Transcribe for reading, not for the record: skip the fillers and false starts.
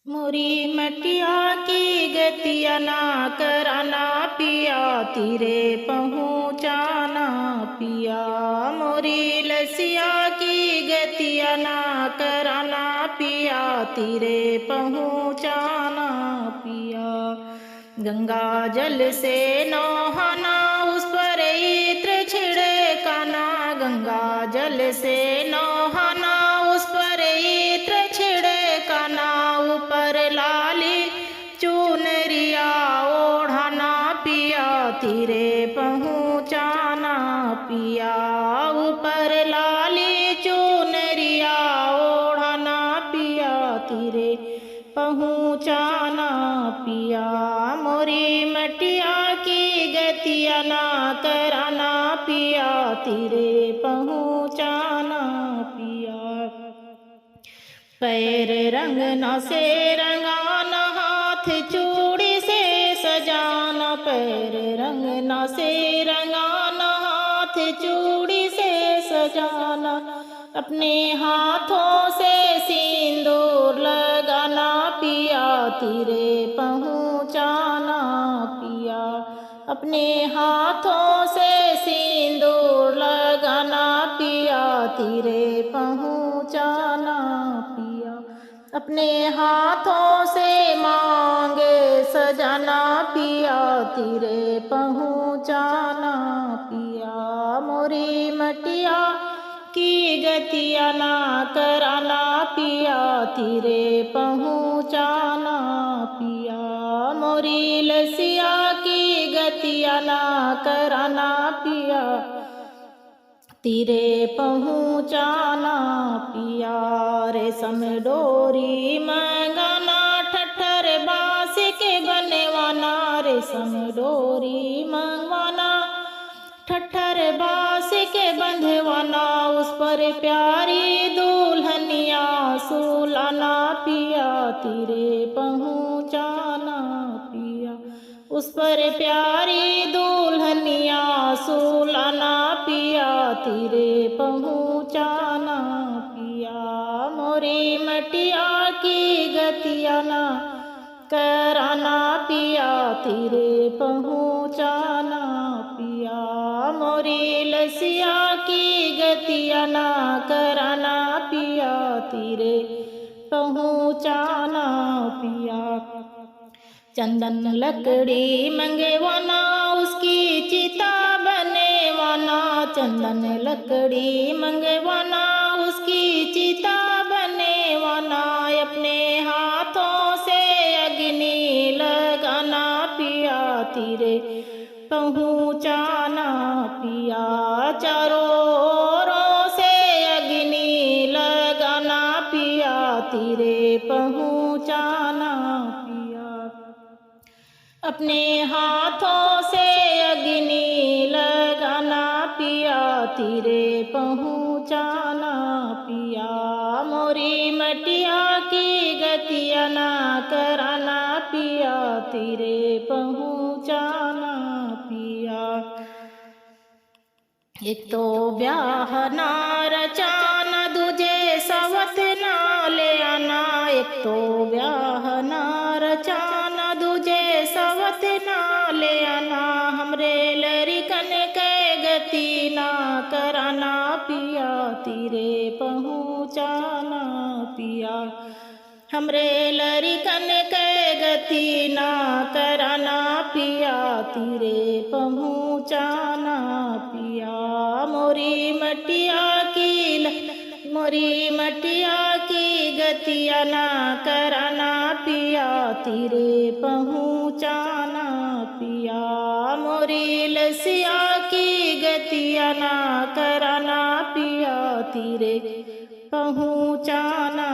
मोरी मटिया की गतिया ना कराना पिया, तीरे पहुँचाना पिया। मोरी लसिया की गतिया ना कराना पिया, तीरे पहुँचाना पिया। गंगा जल से नहाना, उस पर इत्र छिड़काना। गंगा जल से नहाना, उस पर इत्र छिड़काना। ऊपर लाली चुनरिया ओढ़ाना पिया, तीरे पहुँचाना पिया। ऊपर लाली चुनरिया ओढ़ाना पिया, तीरे पहुँचाना पिया। मोरी मटिया की गतिया ना कराना पिया, तीरे पहुँचाना पिया। पैर रंगना से रंगाना, हाथ चूड़ी से सजाना। पैर रंगना से रंगाना, हाथ चूड़ी से सजाना। अपने हाथों से सिंदूर लगाना पिया, तीरे पहुँचाना पिया। अपने हाथों से सिंदूर लगाना पिया, तीरे पहुँचाना पिया। अपने हाथों से मांग सजाना पिया, तीरे पहुँचाना पिया। मोरी मटिया की गतिया ना कराना पिया, तीरे पहुँचाना पिया। मोरी लसिया की गतिया ना कराना पिया, तीरे पहुँचाना पिया। रेशम डोरी मंगाना, ठट्ठर बाँस के बनवाना। रेशम डोरी मंगवाना, ठट्ठर बाँस के बंधवाना। उस पर प्यारी दुल्हनिया सुलाना पिया, तीरे पहुँचाना पिया। उस पर प्यारी दुल्हनिया सुलाना पिया, तीरे पहुँचाना पिया। मोरी मटिया की गतिया ना कराना पिया, तीरे पहुँचाना पिया। मोरी लसिया की गतिया ना कराना पिया, तीरे पहुँचाना पिया। चंदन लकड़ी मंगवाना, उसकी चिता बनेवाना। चंदन लकड़ी मंगवाना, उसकी चिता बनेवाना। अपने हाथों से अग्नि लगाना पिया, तीरे पहुँचाना पिया। चारों ओरों से अग्नि लगाना पिया, तीरे पहुँचाना पिया। अपने हाथों से अग्नि लगाना पिया, तीरे पहुँचाना पिया। मोरी मटिया की गतिया ना कराना पिया, तीरे पहुँचाना पिया। एक तो ब्याह ना रचाना, दूजे सवत ना ले आना। एक तो ब्याह ना रचाना, दूजे सवत ना ले आना। हमरे लरिकन के गति ना कराना पिया, तीरे पहुँचाना पिया। हमरे लरिकन के गति ना कराना पिया, तीरे पहुँचाना पिया। मोरी मटिया की गतिया ना कराना पिया, तीरे पहुँचाना पिया। मोरी लसिया की गतिया ना कराना पिया, तीरे पहुँचाना